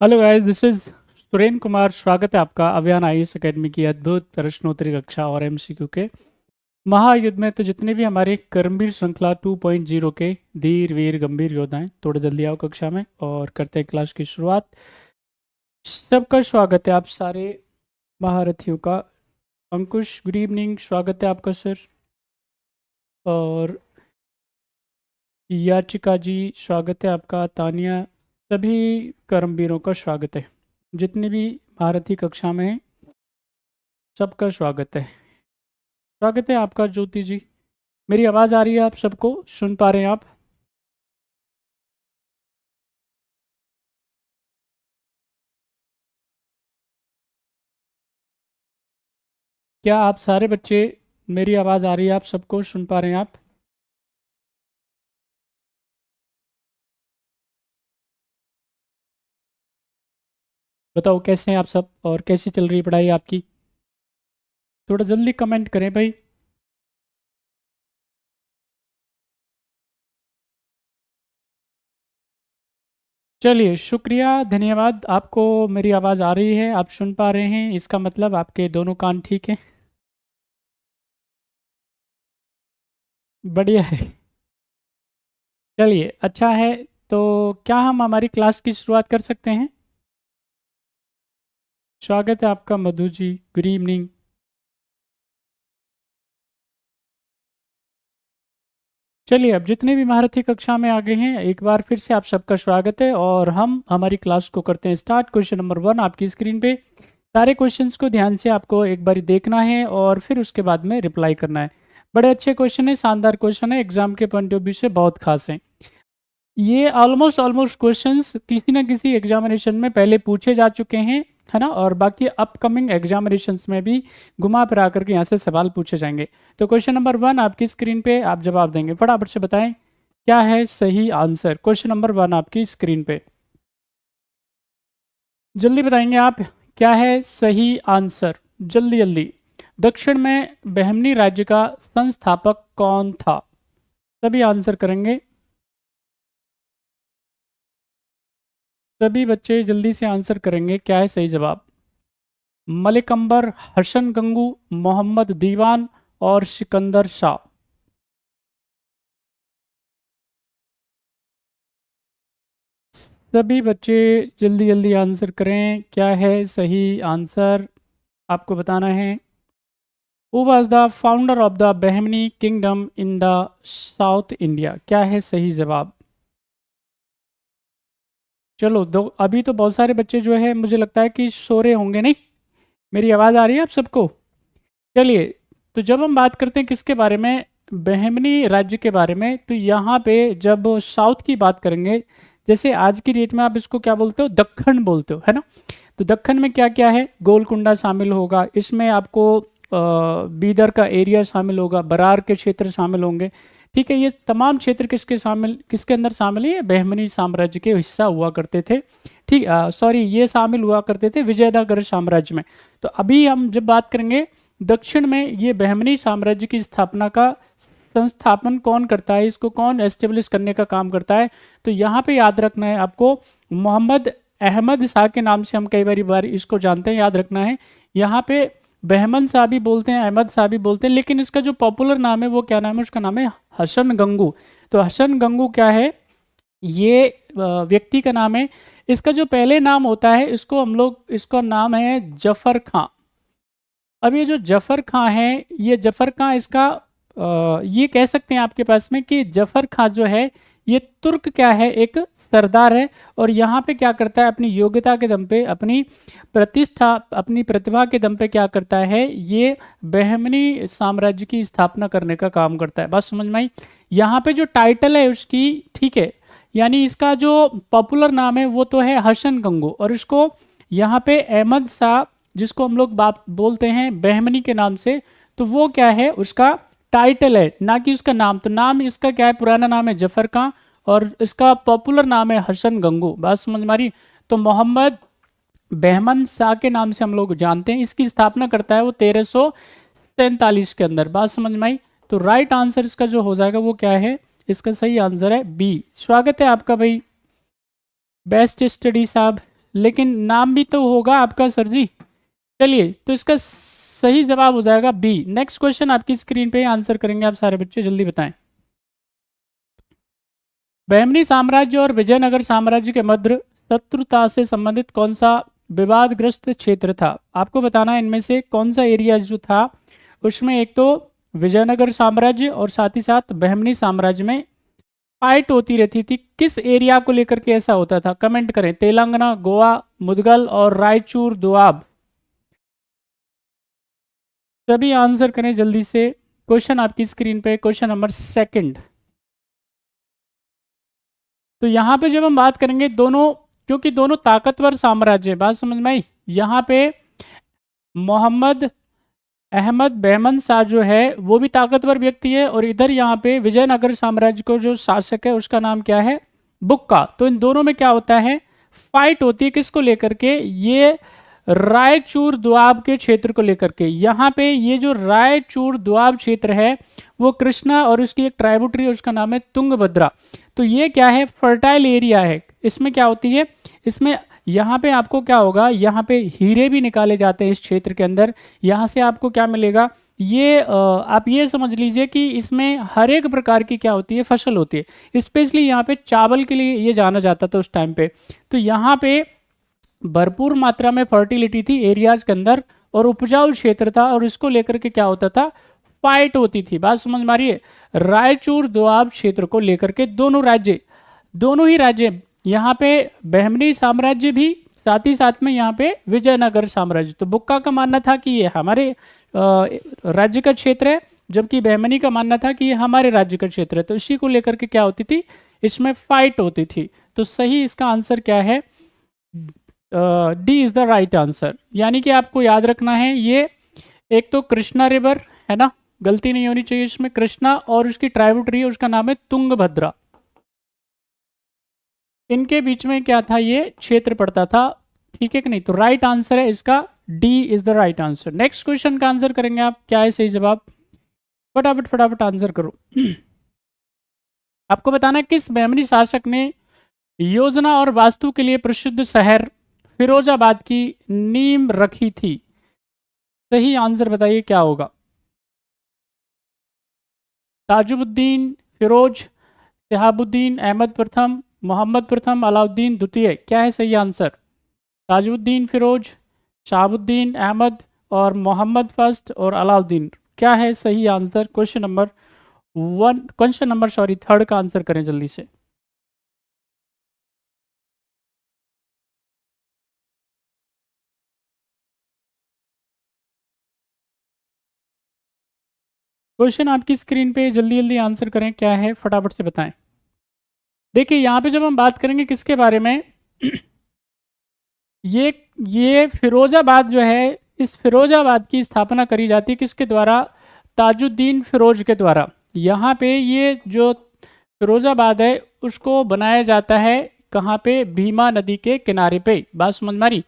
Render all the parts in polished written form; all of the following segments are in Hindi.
Hello guys, this is Suren Kumar. स्वागत है आपका अभियान आईएएस अकेडमी की अद्भुत प्रश्नोत्तरी कक्षा और एमसीक्यू के महायुद्ध में। तो जितने भी हमारे कर्मवीर श्रृंखला 2.0 के धीर वीर गंभीर योद्धा हैं, थोड़े जल्दी आओ कक्षा में और करते हैं क्लास की शुरुआत। सबका स्वागत है आप सारे महारथियों का। अंकुश, गुड इवनिंग, स्वागत है आपका सर। और याचिका जी, स्वागत है आपका। तानिया, सभी कर्मवीरों का स्वागत है। जितने भी महारथी कक्षा में हैं, सबका स्वागत है। स्वागत है आपका ज्योति जी। मेरी आवाज़ आ रही है? आप सबको सुन पा रहे हैं आप? क्या आप सारे बच्चे, मेरी आवाज़ आ रही है? आप सबको सुन पा रहे हैं आप? बताओ कैसे हैं आप सब और कैसी चल रही है पढ़ाई आपकी? थोड़ा जल्दी कमेंट करें भाई। चलिए, शुक्रिया, धन्यवाद। आपको मेरी आवाज़ आ रही है, आप सुन पा रहे हैं, इसका मतलब आपके दोनों कान ठीक हैं। बढ़िया है। चलिए, अच्छा है। तो क्या हम हमारी क्लास की शुरुआत कर सकते हैं? स्वागत है आपका मधु जी, गुड इवनिंग। चलिए, अब जितने भी महारथी कक्षा में आ गए हैं, एक बार फिर से आप सबका स्वागत है और हम हमारी क्लास को करते हैं स्टार्ट। क्वेश्चन नंबर 1 आपकी स्क्रीन पे। सारे क्वेश्चंस को ध्यान से आपको एक बार देखना है और फिर उसके बाद में रिप्लाई करना है। बड़े अच्छे क्वेश्चन है, शानदार क्वेश्चन है, एग्जाम के पॉइंट ऑफ व्यू से बहुत खास है। ये ऑलमोस्ट ऑलमोस्ट क्वेश्चंस किसी न किसी एग्जामिनेशन में पहले पूछे जा चुके हैं, है ना। और बाकी अपकमिंग एग्जामिनेशंस में भी घुमा फिरा करके यहाँ से सवाल पूछे जाएंगे। तो क्वेश्चन नंबर 1 आपकी स्क्रीन पे, आप जवाब देंगे। फटाफट से बताएं क्या है सही आंसर। क्वेश्चन नंबर 1 आपकी स्क्रीन पे, जल्दी बताएंगे आप क्या है सही आंसर, जल्दी जल्दी। दक्षिण में बहमनी राज्य का संस्थापक कौन था? सभी आंसर करेंगे। सभी बच्चे जल्दी से आंसर करेंगे, क्या है सही जवाब। मलिक अंबर, हसन गंगू, मोहम्मद दीवान और सिकंदर शाह। सभी बच्चे जल्दी जल्दी आंसर करें, क्या है सही आंसर, आपको बताना है। Who was the founder of the Bahmani kingdom in the south India? क्या है सही जवाब। चलो, दो अभी तो बहुत सारे बच्चे जो है मुझे लगता है कि सो रहे होंगे, नहीं? मेरी आवाज़ आ रही है आप सबको? चलिए, तो जब हम बात करते हैं किसके बारे में, बहमनी राज्य के बारे में, तो यहाँ पे जब साउथ की बात करेंगे, जैसे आज की डेट में आप इसको क्या बोलते हो, दक्खन बोलते हो, है ना। तो दक्खन में क्या क्या है, गोलकुंडा शामिल होगा इसमें, आपको बीदर का एरिया शामिल होगा, बरार के क्षेत्र शामिल होंगे। ठीक है, ये तमाम क्षेत्र किसके अंदर शामिल है, ये बहमनी साम्राज्य के हिस्सा हुआ करते थे। ठीक, सॉरी, ये शामिल हुआ करते थे विजयनगर साम्राज्य में। तो अभी हम जब बात करेंगे दक्षिण में, ये बहमनी साम्राज्य की स्थापना का संस्थापन कौन करता है, इसको कौन एस्टेब्लिश करने का काम करता है, तो यहाँ पे याद रखना है आपको, मोहम्मद अहमद शाह के नाम से हम कई बार इसको जानते हैं, याद रखना है। यहाँ पे बहमन शाह भी बोलते हैं, अहमद शाह भी बोलते हैं, लेकिन इसका जो पॉपुलर नाम है वो क्या नाम है, उसका नाम है हसन गंगू। तो हसन गंगू क्या है, ये व्यक्ति का नाम है। इसका जो पहले नाम होता है, इसको हम लोग, इसका नाम है जफर खां। अब ये जो जफर खां है, ये जफर खां इसका ये कह सकते हैं आपके पास में कि जफर खां जो है ये तुर्क क्या है, एक सरदार है। और यहाँ पे क्या करता है, अपनी योग्यता के दम पे, अपनी प्रतिष्ठा, अपनी प्रतिभा के दम पे क्या करता है, ये बहमनी साम्राज्य की स्थापना करने का काम करता है। बात समझ में आई? यहाँ पे जो टाइटल है उसकी, ठीक है, यानी इसका जो पॉपुलर नाम है वो तो है हसन गंगू, और इसको यहाँ पे अहमद शाह, जिसको हम लोग बात बोलते हैं बहमनी के नाम से, तो वो क्या है, उसका टाइटल है, ना कि उसका नाम। तो नाम इसका क्या है, पुराना नाम है जफर खां और इसका पॉपुलर नाम है हसन गंगू। बात समझ में आ रही? तो मोहम्मद बहमन शाह के नाम से हम लोग जानते हैं। इसकी स्थापना करता है वो 1347 के अंदर। बात समझ में आई? तो राइट आंसर इसका जो हो जाएगा वो क्या है, इसका सही आंसर है बी। स्वागत है आपका भाई, बेस्ट स्टडी साहब, लेकिन नाम भी तो होगा आपका सर जी। चलिए, तो इसका सही जवाब हो जाएगा बी। नेक्स्ट क्वेश्चन आपकी स्क्रीन पे आंसर करेंगे आप सारे बच्चे, जल्दी बताएं। बहमनी साम्राज्य और विजयनगर साम्राज्य के मध्य शत्रुता से संबंधित कौन सा विवादग्रस्त क्षेत्र था? आपको बताना है इनमें से कौन सा एरिया जो था उसमें एक तो विजयनगर साम्राज्य और साथ ही साथ बहमनी साम्राज्य में फाइट होती रहती थी। किस एरिया को लेकर के ऐसा होता था? कमेंट करें। तेलंगाना, गोवा, मुदगल और रायचूर दोआब। सभी आंसर करें जल्दी से। क्वेश्चन आपकी स्क्रीन पे, क्वेश्चन नंबर सेकंड। तो यहां पे जब हम बात करेंगे दोनों, क्योंकि दोनों ताकतवर साम्राज्य, बात समझ में आई। यहां पे मोहम्मद अहमद बेहमन शाह जो है वो भी ताकतवर व्यक्ति है, और इधर यहाँ पे विजयनगर साम्राज्य को जो शासक है उसका नाम क्या है? बुक्का। तो इन दोनों में क्या होता है? फाइट होती है। किसको लेकर के? ये रायचूर दोआब के क्षेत्र को लेकर के। यहाँ पे ये जो रायचूर दोआब क्षेत्र है वो कृष्णा और उसकी एक ट्राइब्यूटरी, उसका नाम है तुंगभद्रा। तो ये क्या है? फर्टाइल एरिया है। इसमें क्या होती है? इसमें यहाँ पे आपको क्या होगा? यहाँ पे हीरे भी निकाले जाते हैं इस क्षेत्र के अंदर। यहाँ से आपको क्या मिलेगा? ये आप ये समझ लीजिए कि इसमें हर एक प्रकार की क्या होती है? फसल होती है। स्पेशली यहाँ पे चावल के लिए ये जाना जाता था उस टाइम पे। तो यहाँ पे भरपूर मात्रा में फर्टिलिटी थी एरियाज के अंदर, और उपजाऊ क्षेत्र था, और इसको लेकर के क्या होता था? फाइट होती थी। बात समझ में आ रही है? रायचूर दोआब क्षेत्र को लेकर के दोनों ही राज्य, यहाँ पे बहमनी साम्राज्य भी, साथ ही साथ में यहाँ पे विजयनगर साम्राज्य। तो बुक्का का मानना था कि ये हमारे राज्य का क्षेत्र है, जबकि बहमनी का मानना था कि ये हमारे राज्य का क्षेत्र है। तो इसी को लेकर के क्या होती थी? इसमें फाइट होती थी। तो सही इसका आंसर क्या है? D is the right answer. यानी कि आपको याद रखना है, ये एक तो कृष्णा रिवर है ना, गलती नहीं होनी चाहिए इसमें, कृष्णा, और उसकी ट्राइब्यूटरी उसका नाम है तुंगभद्रा। इनके बीच में क्या था? ये क्षेत्र पड़ता था। ठीक है कि नहीं? तो राइट आंसर है इसका, D is the right answer. Next question का आंसर करेंगे आप। क्या है सही जवाब? फटाफट फटाफट आंसर करो। आपको बताना है किस बहमनी शासक ने योजना और वास्तु के लिए प्रसिद्ध शहर फिरोजाबाद की नींव रखी थी? सही आंसर बताइए क्या होगा? ताजुद्दीन, फिरोज, शहाबुद्दीन, अहमद प्रथम, मोहम्मद प्रथम, अलाउद्दीन द्वितीय। क्या है सही आंसर? ताजुद्दीन, फिरोज, शहाबुद्दीन, अहमद और मोहम्मद फर्स्ट और अलाउद्दीन। क्या है सही आंसर? क्वेश्चन नंबर थर्ड का आंसर करें जल्दी से। क्वेश्चन आपकी स्क्रीन पे, जल्दी जल्दी आंसर करें। क्या है फटाफट से बताएं। देखिए यहाँ पे जब हम बात करेंगे किसके बारे में, ये फिरोजाबाद जो है, इस फिरोजाबाद की स्थापना करी जाती है किसके द्वारा? ताजुद्दीन फिरोज के द्वारा। यहाँ पे ये जो फिरोजाबाद है उसको बनाया जाता है कहाँ पे? भीमा नदी के किनारे पे। बात समझ में आ रही?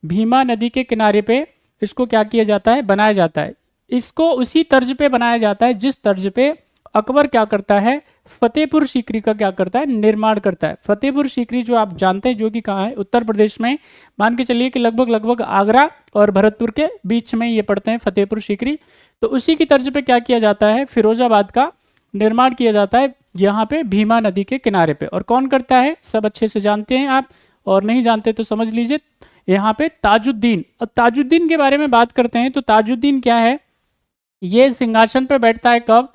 भीमा नदी के किनारे पे इसको क्या किया जाता है? बनाया जाता है। इसको उसी तर्ज पे बनाया जाता है जिस तर्ज पे अकबर क्या करता है? फतेहपुर सीकरी का क्या करता है? निर्माण करता है। फतेहपुर सीकरी जो आप जानते हैं, जो कि कहाँ है? उत्तर प्रदेश में। मान के चलिए कि लगभग आगरा और भरतपुर के बीच में ये पड़ते हैं फतेहपुर सीकरी। तो उसी की तर्ज पे क्या किया जाता है? फिरोजाबाद का निर्माण किया जाता है यहाँ पे भीमा नदी के किनारे पे। और कौन करता है? सब अच्छे से जानते हैं आप, और नहीं जानते तो समझ लीजिए। यहाँ पे ताजुद्दीन। और ताजुद्दीन के बारे में बात करते हैं तो ताजुद्दीन क्या है? ये सिंहासन पे बैठता है कब?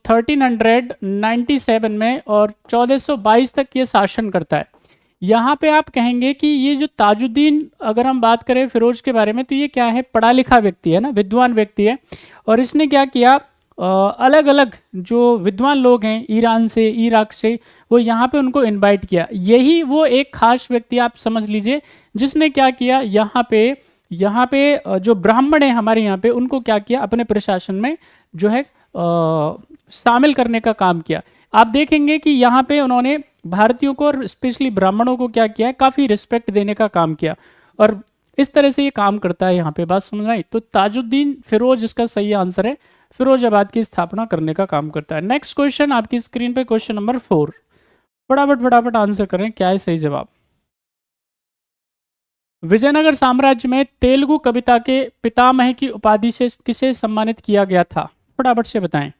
1397 में, और 1422 तक ये शासन करता है। यहाँ पे आप कहेंगे कि ये जो ताजुद्दीन, अगर हम बात करें फिरोज के बारे में, तो ये क्या है? पढ़ा लिखा व्यक्ति है ना, विद्वान व्यक्ति है। और इसने क्या किया? अलग अलग जो विद्वान लोग हैं ईरान से, इराक से, वो यहाँ पे उनको इनवाइट किया। यही वो एक खास व्यक्ति आप समझ लीजिए जिसने क्या किया? यहाँ पे जो ब्राह्मण है हमारे यहाँ पे, उनको क्या किया? अपने प्रशासन में जो है शामिल करने का काम किया। आप देखेंगे कि यहाँ पे उन्होंने भारतीयों को और स्पेशली ब्राह्मणों को क्या किया है? काफ़ी रिस्पेक्ट देने का काम किया। और इस तरह से ये काम करता है यहाँ पे। बात समझ में आई? तो ताजुद्दीन फिरोज इसका सही आंसर है। फिरोजाबाद की स्थापना करने का काम करता है। नेक्स्ट क्वेश्चन आपकी स्क्रीन पे, क्वेश्चन नंबर 4। फटाफट फटाफट आंसर करें। क्या है सही जवाब? विजयनगर साम्राज्य में तेलुगु कविता के पितामह की उपाधि से किसे सम्मानित किया गया था? फटाफट से बताएं।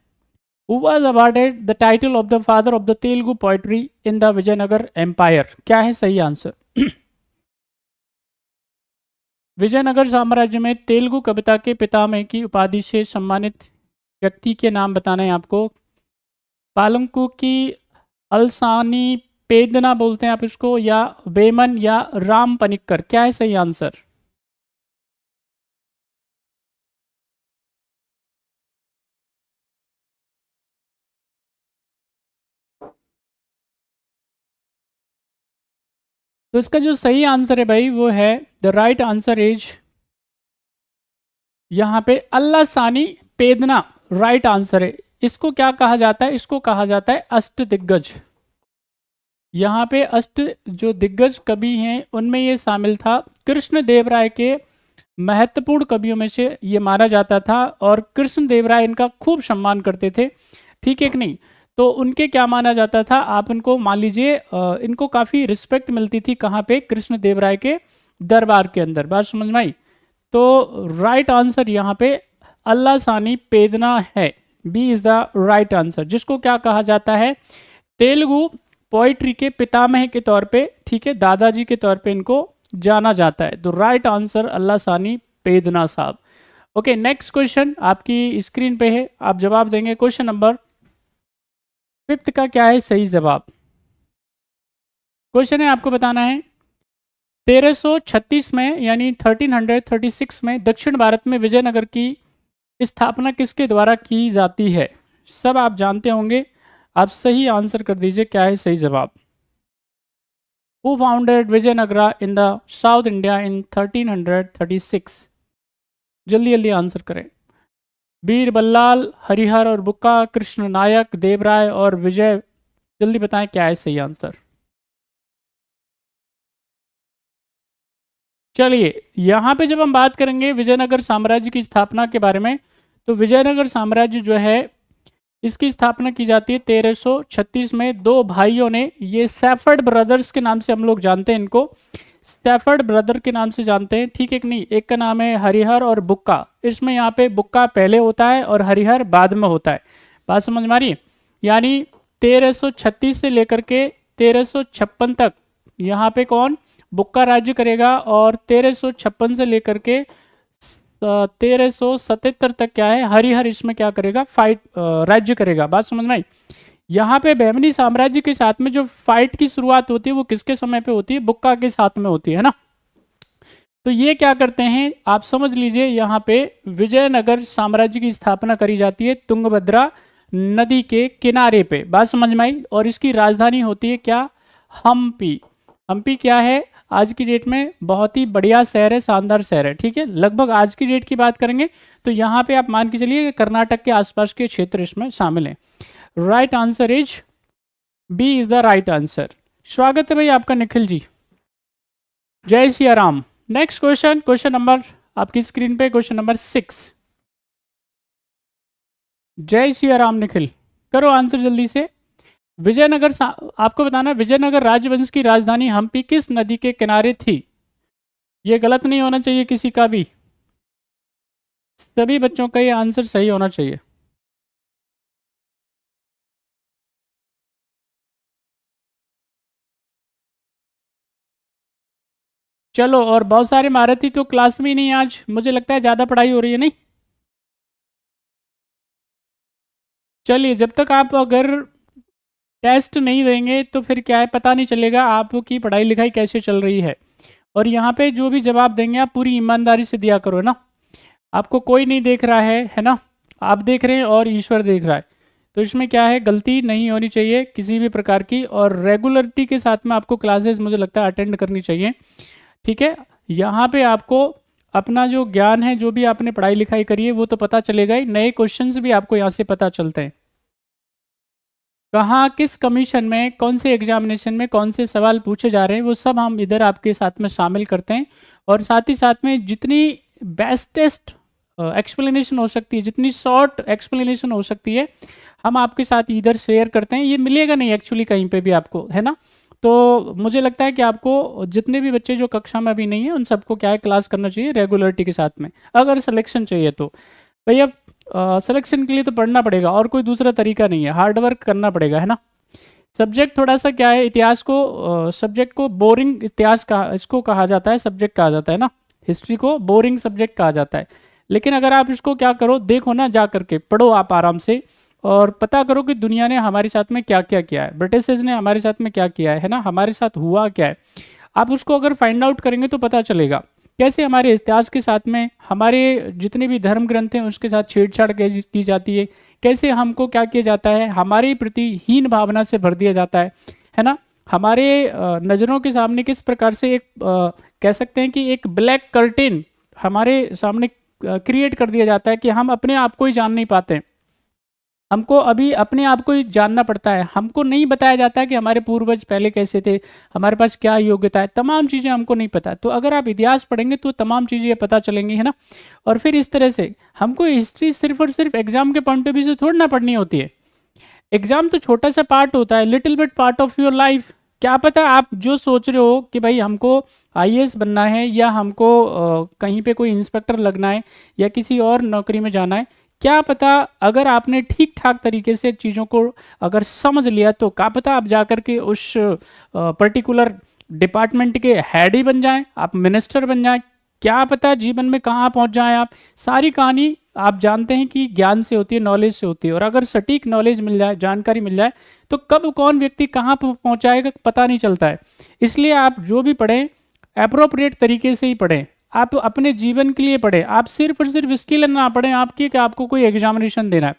Who was awarded the title of the father of the Telugu poetry in the Vijayanagar empire? क्या है सही आंसर? विजयनगर साम्राज्य में तेलुगु कविता के पितामह की उपाधि से सम्मानित व्यक्ति के नाम बताना है आपको। पालंकु की अलसानी पेदना बोलते हैं आप इसको, या वेमन, या राम पनिक्कर, क्या है सही आंसर? तो इसका जो सही आंसर है भाई वो है, द राइट आंसर इज यहाँ पे अल्लाह सानी पेदना राइट आंसर है। इसको क्या कहा जाता है? इसको कहा जाता है अष्ट दिग्गज। यहाँ पे अष्ट जो दिग्गज कवि हैं उनमें ये शामिल था। कृष्ण देव राय के महत्वपूर्ण कवियों में से ये माना जाता था और कृष्ण देव राय इनका खूब सम्मान करते थे, ठीक है कि नहीं? तो उनके क्या माना जाता था, आप इनको मान लीजिए, इनको काफ़ी रिस्पेक्ट मिलती थी। कहाँ पे? कृष्ण देव राय के दरबार के अंदर। बात समझ में आई? तो राइट आंसर यहाँ पे अल्लाह सानी पेदना है। B is the right answer, जिसको क्या कहा जाता है? तेलुगु पोइट्री के पितामह के तौर पे, ठीक है, दादाजी के तौर पे इनको जाना जाता है। तो राइट आंसर अल्लाह सानी पेदना साहब। ओके, नेक्स्ट क्वेश्चन आपकी स्क्रीन पे है, आप जवाब देंगे। क्वेश्चन नंबर 5 का क्या है सही जवाब? क्वेश्चन है, आपको बताना है 1336 में यानी 1336 में दक्षिण भारत में विजयनगर की स्थापना किसके द्वारा की जाती है? सब आप जानते होंगे, आप सही आंसर कर दीजिए, क्या है सही जवाब? Who founded Vijayanagara in the south India in 1336? जल्दी जल्दी आंसर करें। बीर बल्लाल, हरिहर और बुक्का, कृष्ण नायक, देवराय और विजय। जल्दी बताएं क्या है सही आंसर। चलिए, यहाँ पे जब हम बात करेंगे विजयनगर साम्राज्य की स्थापना के बारे में, तो विजयनगर साम्राज्य जो है इसकी स्थापना की जाती है 1336 में। दो भाइयों ने, ये सैफर्ड ब्रदर्स के नाम से हम लोग जानते हैं इनको, सैफर्ड ब्रदर के नाम से जानते हैं, ठीक है कि नहीं? एक का नाम है हरिहर और बुक्का। इसमें यहाँ पे बुक्का पहले होता है और हरिहर बाद में होता है। बात समझ में आ रही है? यानी 1336 से लेकर के 1356 तक यहाँ पे कौन? बुक्का राज्य करेगा, और 1356 से लेकर के 1377 तक क्या है? हरिहर इसमें क्या करेगा? फाइट राज्य करेगा। बात समझ में आई? यहाँ पे बहमनी साम्राज्य के साथ में जो फाइट की शुरुआत होती है वो किसके समय पे होती है? बुक्का के साथ में होती है ना। तो ये क्या करते हैं आप समझ लीजिए, यहाँ पे विजयनगर साम्राज्य की स्थापना करी जाती है तुंगभद्रा नदी के किनारे पे। बात समझ में आई? और इसकी राजधानी होती है क्या? हम्पी। हम्पी क्या है? आज की डेट में बहुत ही बढ़िया शहर है, शानदार शहर है, ठीक है। लगभग आज की डेट की बात करेंगे तो यहाँ पे आप मान के चलिए कि कर्नाटक के आसपास के क्षेत्र इसमें शामिल हैं। Right answer is B is the right answer. स्वागत है भाई आपका निखिल जी, जय Siya Ram. Next question, question number आपकी स्क्रीन पे, क्वेश्चन नंबर 6। जय सिया राम निखिल, करो आंसर जल्दी से। विजयनगर आपको बताना, विजयनगर राजवंश की राजधानी हम्पी किस नदी के किनारे थी? ये गलत नहीं होना चाहिए किसी का भी, सभी बच्चों का ये आंसर सही होना चाहिए। चलो, और बहुत सारे महारथी तो क्लास में ही नहीं, आज मुझे लगता है ज़्यादा पढ़ाई हो रही है, नहीं? चलिए, जब तक आप अगर टेस्ट नहीं देंगे तो फिर क्या है, पता नहीं चलेगा आपकी पढ़ाई लिखाई कैसे चल रही है। और यहाँ पे जो भी जवाब देंगे आप पूरी ईमानदारी से दिया करो ना। आपको कोई नहीं देख रहा है ना? आप देख रहे हैं और ईश्वर देख रहा है, तो इसमें क्या है, गलती नहीं होनी चाहिए किसी भी प्रकार की। और रेगुलरिटी के साथ में आपको क्लासेस मुझे लगता है अटेंड करनी चाहिए, ठीक है। यहाँ पे आपको अपना जो ज्ञान है, जो भी आपने पढ़ाई लिखाई करी है वो तो पता चलेगा ही, नए क्वेश्चंस भी आपको यहाँ से पता चलते हैं। कहाँ, किस कमीशन में, कौन से एग्जामिनेशन में कौन से सवाल पूछे जा रहे हैं, वो सब हम इधर आपके साथ में शामिल करते हैं। और साथ ही साथ में जितनी बेस्टेस्ट एक्सप्लेनेशन हो सकती है, जितनी शॉर्ट एक्सप्लेनेशन हो सकती है, हम आपके साथ इधर शेयर करते हैं। ये मिलेगा नहीं एक्चुअली कहीं पे भी आपको, है ना। तो मुझे लगता है कि आपको जितने भी बच्चे जो कक्षा में अभी नहीं है उन सबको क्या है क्लास करना चाहिए रेगुलरिटी के साथ में, अगर सिलेक्शन चाहिए तो। भैया सिलेक्शन के लिए तो पढ़ना पड़ेगा, और कोई दूसरा तरीका नहीं है, हार्ड वर्क करना पड़ेगा, है ना। सब्जेक्ट थोड़ा सा क्या है, इतिहास को सब्जेक्ट को बोरिंग इतिहास का इसको कहा जाता है, सब्जेक्ट कहा जाता है ना, हिस्ट्री को बोरिंग सब्जेक्ट कहा जाता है। लेकिन अगर आप इसको क्या करो, देखो ना, जा करके पढ़ो आप आराम से, और पता करो कि दुनिया ने हमारे साथ में क्या क्या किया है, ब्रिटिशर्स ने हमारे साथ में क्या किया है ना, हमारे साथ हुआ क्या है। आप उसको अगर फाइंड आउट करेंगे तो पता चलेगा कैसे हमारे इतिहास के साथ में हमारे जितने भी धर्म ग्रंथ हैं उसके साथ छेड़छाड़ की जाती है, कैसे हमको क्या किया जाता है, हमारे प्रति हीन भावना से भर दिया जाता है ना। हमारे नज़रों के सामने किस प्रकार से एक कह सकते हैं कि एक ब्लैक कर्टेन हमारे सामने क्रिएट कर दिया जाता है कि हम अपने आप को ही जान नहीं पाते। हमको अभी अपने आप को ही जानना पड़ता है, हमको नहीं बताया जाता है कि हमारे पूर्वज पहले कैसे थे, हमारे पास क्या योग्यता है, तमाम चीज़ें हमको नहीं पता। तो अगर आप इतिहास पढ़ेंगे तो तमाम चीज़ें पता चलेंगी, है ना। और फिर इस तरह से हमको हिस्ट्री सिर्फ और सिर्फ एग्जाम के पॉइंट ऑफ व्यू से थोड़ी ना पढ़नी होती है। एग्जाम तो छोटा सा पार्ट होता है, little bit part of your life. क्या पता आप जो सोच रहे हो कि भाई हमको आईएएस बनना है, या हमको कहीं पे कोई इंस्पेक्टर लगना है, या किसी और नौकरी में जाना है, क्या पता अगर आपने ठीक ठाक तरीके से चीज़ों को अगर समझ लिया तो क्या पता आप जाकर के उस पर्टिकुलर डिपार्टमेंट के हेड ही बन जाएं, आप मिनिस्टर बन जाएं, क्या पता जीवन में कहाँ पहुंच जाएं आप। सारी कहानी आप जानते हैं कि ज्ञान से होती है, नॉलेज से होती है, और अगर सटीक नॉलेज मिल जाए, जानकारी मिल जाए, तो कब कौन व्यक्ति कहाँ पहुंचाएगा पता नहीं चलता है। इसलिए आप जो भी पढ़ें अप्रोप्रिएट तरीके से ही पढ़ें, आप अपने जीवन के लिए पढ़ें, आप सिर्फ और सिर्फ इसके लिए ना पढ़ें आपकी कि आपको कोई एग्जामिनेशन देना है।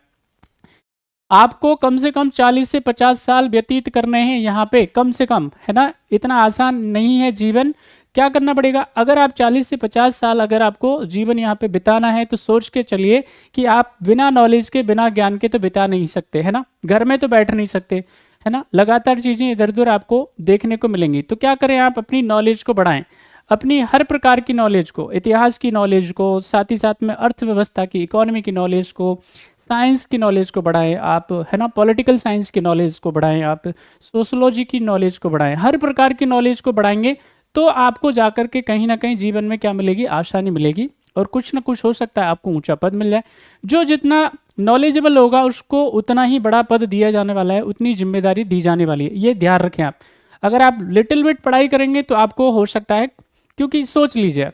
आपको कम से कम 40 से 50 साल व्यतीत करने हैं यहाँ पे, कम से कम, है ना। इतना आसान नहीं है जीवन। क्या करना पड़ेगा, अगर आप 40 से 50 साल अगर आपको जीवन यहाँ पे बिताना है तो सोच के चलिए कि आप बिना नॉलेज के बिना ज्ञान के तो बिता नहीं सकते, है ना। घर में तो बैठ नहीं सकते, है ना। लगातार चीज़ें इधर उधर आपको देखने को मिलेंगी। तो क्या करें, आप अपनी नॉलेज को बढ़ाएं, अपनी हर प्रकार की नॉलेज को, इतिहास की नॉलेज को, साथ ही साथ में अर्थव्यवस्था की, इकोनॉमी की नॉलेज को, साइंस की नॉलेज को बढ़ाएं आप, है ना। पॉलिटिकल साइंस की नॉलेज को बढ़ाएं आप, सोशोलॉजी की नॉलेज को बढ़ाएं, हर प्रकार की नॉलेज को बढ़ाएंगे तो आपको जाकर के कहीं ना कहीं जीवन में क्या मिलेगी, आसानी मिलेगी, और कुछ ना कुछ हो सकता है आपको ऊंचा पद मिल जाए। जो जितना नॉलेजेबल होगा उसको उतना ही बड़ा पद दिया जाने वाला है, उतनी जिम्मेदारी दी जाने वाली है, ये ध्यान रखें आप। अगर आप लिटिल बिट पढ़ाई करेंगे तो आपको हो सकता है, क्योंकि सोच लीजिए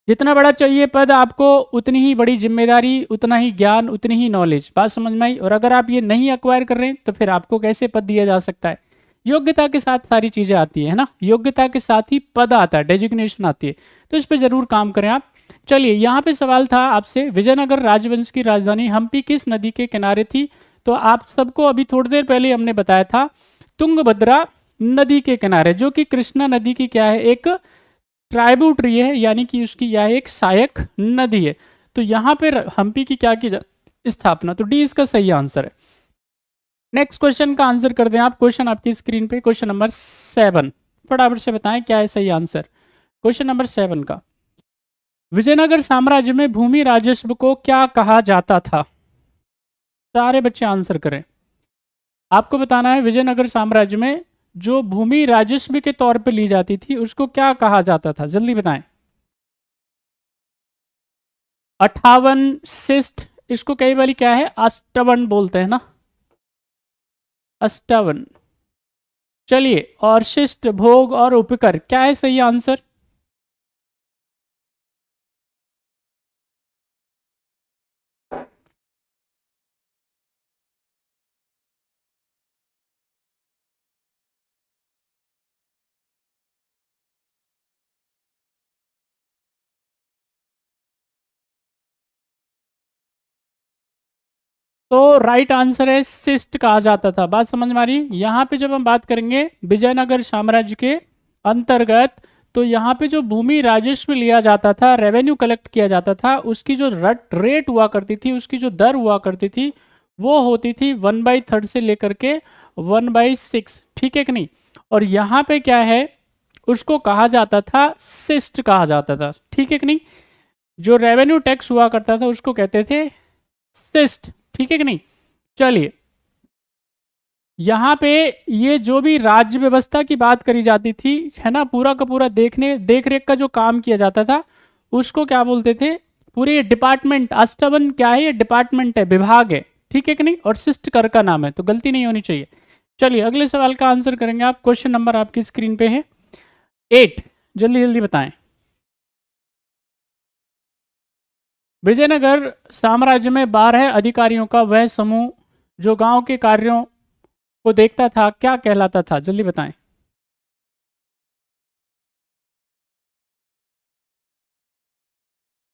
जितना बड़ा चाहिए पद आपको उतनी ही बड़ी जिम्मेदारी, उतना ही ज्ञान, उतनी ही नॉलेज, बात समझ में आई। और अगर आप ये नहीं एक्वायर कर रहे हैं तो फिर आपको कैसे पद दिया जा सकता है। योग्यता के साथ सारी चीजें आती है ना, योग्यता के साथ ही पद आता है, डेजिग्नेशन आती है। तो इस पर जरूर काम करें आप। चलिए, यहाँ पे सवाल था आपसे, विजयनगर राजवंश की राजधानी हम्पी किस नदी के किनारे थी। तो आप सबको अभी थोड़ी देर पहले हमने बताया था, तुंगभद्रा नदी के किनारे, जो कि कृष्णा नदी की क्या है, एक ट्राइब्यूटरी है, यानी कि उसकी यह एक सहायक नदी है। तो यहाँ पे हम्पी की क्या की स्थापना, तो डी इसका सही आंसर है। नेक्स्ट क्वेश्चन का आंसर कर दें आप। क्वेश्चन आपकी स्क्रीन पे, क्वेश्चन नंबर 7, फटाफट से बताएं क्या है सही आंसर क्वेश्चन नंबर 7 का। विजयनगर साम्राज्य में भूमि राजस्व को क्या कहा जाता था। सारे बच्चे आंसर करें। आपको बताना है विजयनगर साम्राज्य में जो भूमि राजस्व के तौर पे ली जाती थी उसको क्या कहा जाता था, जल्दी बताएं। 58 शिष्ट, इसको कई बार क्या है, अष्टवन बोलते हैं ना, अष्टवन। चलिए, और शिष्ट, भोग और उपकर, क्या है सही आंसर। तो राइट आंसर है शिष्ट कहा जाता था। बात समझ में आ रही है। यहाँ पे जब हम बात करेंगे विजयनगर साम्राज्य के अंतर्गत, तो यहाँ पे जो भूमि राजस्व लिया जाता था, रेवेन्यू कलेक्ट किया जाता था, उसकी जो रेट हुआ करती थी, उसकी जो दर हुआ करती थी, वो होती थी 1/3 से लेकर के 1/6, ठीक है कि नहीं। और यहाँ पे क्या है, उसको कहा जाता था शिष्ट कहा जाता था, ठीक है कि नहीं। जो रेवेन्यू टैक्स हुआ करता था उसको कहते थे शिष्ट, ठीक है कि नहीं। चलिए, यहाँ पे ये जो भी राज्य व्यवस्था की बात करी जाती थी, है ना, पूरा का पूरा देख रेख का जो काम किया जाता था उसको क्या बोलते थे? पूरे डिपार्टमेंट, अष्टवन क्या है, ये डिपार्टमेंट है, विभाग है, ठीक है कि नहीं, और शिष्ट कर का नाम है, तो गलती नहीं होनी चाहिए। चलिए अगले सवाल का आंसर करेंगे आप। क्वेश्चन नंबर आपकी स्क्रीन पे है 8, जल्दी जल्दी बताएं। विजयनगर साम्राज्य में 12 अधिकारियों का वह समूह जो गांव के कार्यों को देखता था क्या कहलाता था? जल्दी बताएं।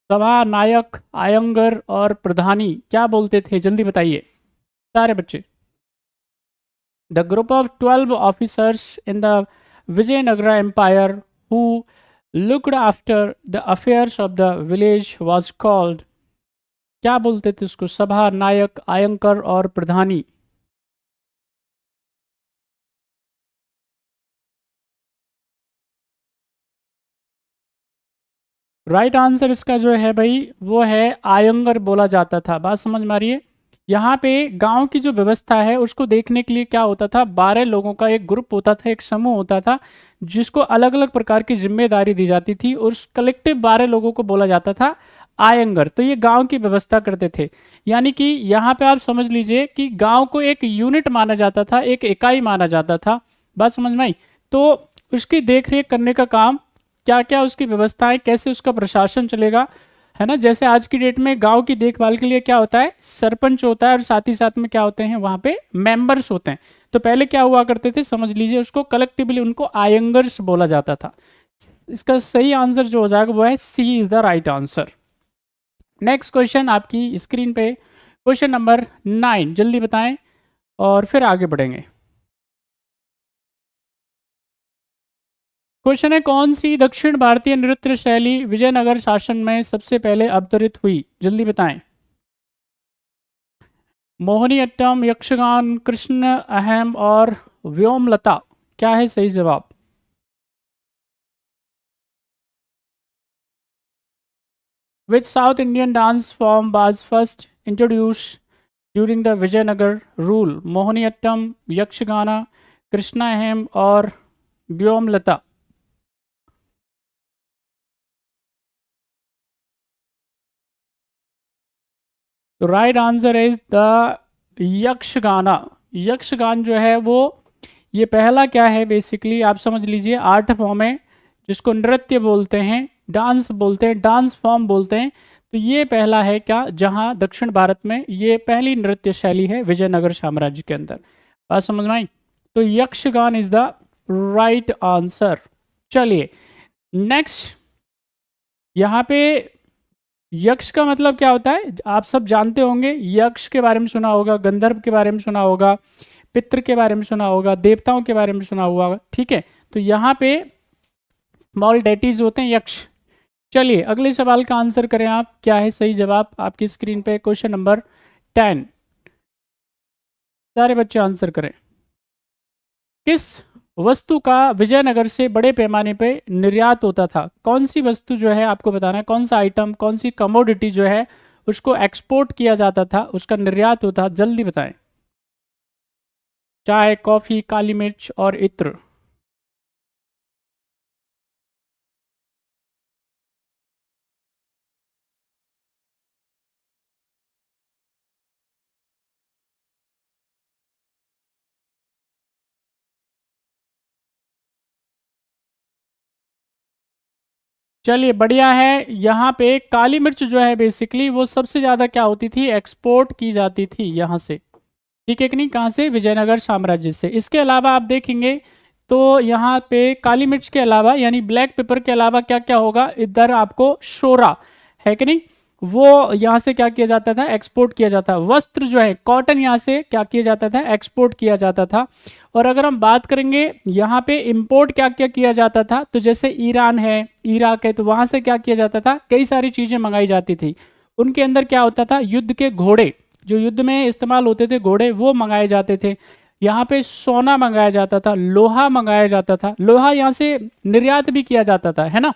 सभा, नायक, आयंगर और प्रधानी क्या बोलते थे? जल्दी बताइए सारे बच्चे। The group of 12 officers in the Vijayanagara empire who looked after the affairs of the village was called, क्या बोलते थे उसको? सभा, नायक, आयंकर और प्रधानी। राइट आंसर इसका जो है भाई वो है आयंगर बोला जाता था। बात समझ में आ रही है? यहाँ पे गांव की जो व्यवस्था है उसको देखने के लिए क्या होता था, 12 लोगों का एक ग्रुप होता था, एक समूह होता था जिसको अलग अलग प्रकार की जिम्मेदारी दी जाती थी और उस कलेक्टिव 12 लोगों को बोला जाता था आयंगर। तो ये गांव की व्यवस्था करते थे। यानी कि यहाँ पे आप समझ लीजिए कि गांव को एक यूनिट माना जाता था, एक इकाई माना जाता था। बात समझ में आई? तो उसकी देखरेख करने का काम, क्या क्या उसकी व्यवस्थाएं, कैसे उसका प्रशासन चलेगा, है ना। जैसे आज की डेट में गांव की देखभाल के लिए क्या होता है, सरपंच होता है और साथ ही साथ में क्या होते हैं वहां पे मेंबर्स होते हैं। तो पहले क्या हुआ करते थे, समझ लीजिए उसको कलेक्टिवली उनको आयंगर्स बोला जाता था। इसका सही आंसर जो हो जाएगा वो है C is the right answer. Next question आपकी स्क्रीन पे, क्वेश्चन नंबर 9, जल्दी बताएं और फिर आगे बढ़ेंगे। क्वेश्चन है कौन सी दक्षिण भारतीय नृत्य शैली विजयनगर शासन में सबसे पहले अवतरित हुई? जल्दी बताएं। मोहिनीअट्टम, यक्षगान, कृष्ण अहम और व्योमलता, क्या है सही जवाब? Which South Indian dance form was first introduced during the Vijayanagara rule? Mohiniyattam, Yakshagana, Krishnattam और व्योमलता। तो right answer is the Yakshagana. Yakshagana जो है वो ये पहला क्या है, बेसिकली आप समझ लीजिए आर्ट फॉर्म है जिसको नृत्य बोलते हैं, डांस बोलते हैं, डांस फॉर्म बोलते हैं। तो ये पहला है क्या, जहां दक्षिण भारत में ये पहली नृत्य शैली है विजयनगर साम्राज्य के अंदर। बात समझ में आई? तो Yakshagana is the right answer. चलिए नेक्स्ट, यहाँ पे यक्ष का मतलब क्या होता है आप सब जानते होंगे। यक्ष के बारे में सुना होगा, गंधर्व के बारे में सुना होगा, पितृ के बारे में सुना होगा, देवताओं के बारे में सुना हुआ होगा, ठीक है। तो यहाँ पे स्मॉल डेटीज होते हैं यक्ष। चलिए अगले सवाल का आंसर करें आप, क्या है सही जवाब आपकी स्क्रीन पे? क्वेश्चन नंबर 10, सारे बच्चे आंसर करें। किस वस्तु का विजयनगर से बड़े पैमाने पे निर्यात होता था? कौन सी वस्तु जो है आपको बताना है, कौन सा आइटम, कौन सी कमोडिटी जो है उसको एक्सपोर्ट किया जाता था, उसका निर्यात होता, जल्दी बताएं। चाय, कॉफी, काली मिर्च और इत्र। चलिए बढ़िया है। यहाँ पे काली मिर्च जो है बेसिकली वो सबसे ज़्यादा क्या होती थी, एक्सपोर्ट की जाती थी यहाँ से, ठीक है कि नहीं, कहाँ से? विजयनगर साम्राज्य से। इसके अलावा आप देखेंगे तो यहाँ पे काली मिर्च के अलावा यानी ब्लैक पेपर के अलावा क्या क्या होगा, इधर आपको शोरा है कि नहीं, वो यहाँ से क्या किया जाता था, एक्सपोर्ट किया जाता। वस्त्र जो है कॉटन यहाँ से क्या किया जाता था, एक्सपोर्ट किया जाता था। और अगर हम बात करेंगे यहाँ पे इंपोर्ट क्या क्या किया जाता था, तो जैसे ईरान है, इराक है, तो वहाँ से क्या किया जाता था, कई सारी चीज़ें मंगाई जाती थी। उनके अंदर क्या होता था, युद्ध के घोड़े, जो युद्ध में इस्तेमाल होते थे घोड़े, वो मंगाए जाते थे। यहाँ पे सोना मंगाया जाता था, लोहा मंगाया जाता था, लोहा यहाँ से निर्यात भी किया जाता था, है ना।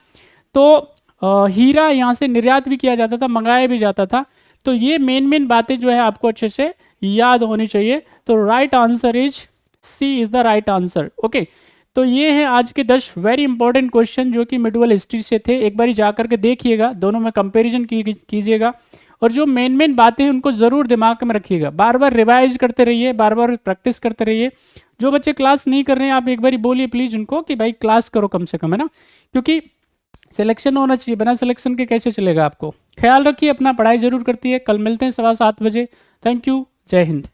तो हीरा यहाँ से निर्यात भी किया जाता था, मंगाया भी जाता था। तो ये मेन मेन बातें जो है आपको अच्छे से याद होनी चाहिए। तो right answer is C is the right answer. Okay, तो ये है आज के 10 वेरी इंपॉर्टेंट क्वेश्चन जो कि मिडवल हिस्ट्री से थे। एक बार जा करके देखिएगा, दोनों में कंपैरिजन कीजिएगा, और जो मेन मेन बातें हैं उनको ज़रूर दिमाग में रखिएगा। बार बार रिवाइज करते रहिए, बार बार प्रैक्टिस करते रहिए। जो बच्चे क्लास नहीं कर रहे हैं, आप एक बार बोलिए प्लीज़ उनको कि भाई क्लास करो कम से कम, है ना, क्योंकि सिलेक्शन होना चाहिए, बिना सिलेक्शन के कैसे चलेगा आपको। ख्याल रखिए अपना, पढ़ाई जरूर करती है। कल मिलते हैं 7:15 बजे। थैंक यू, जय हिंद।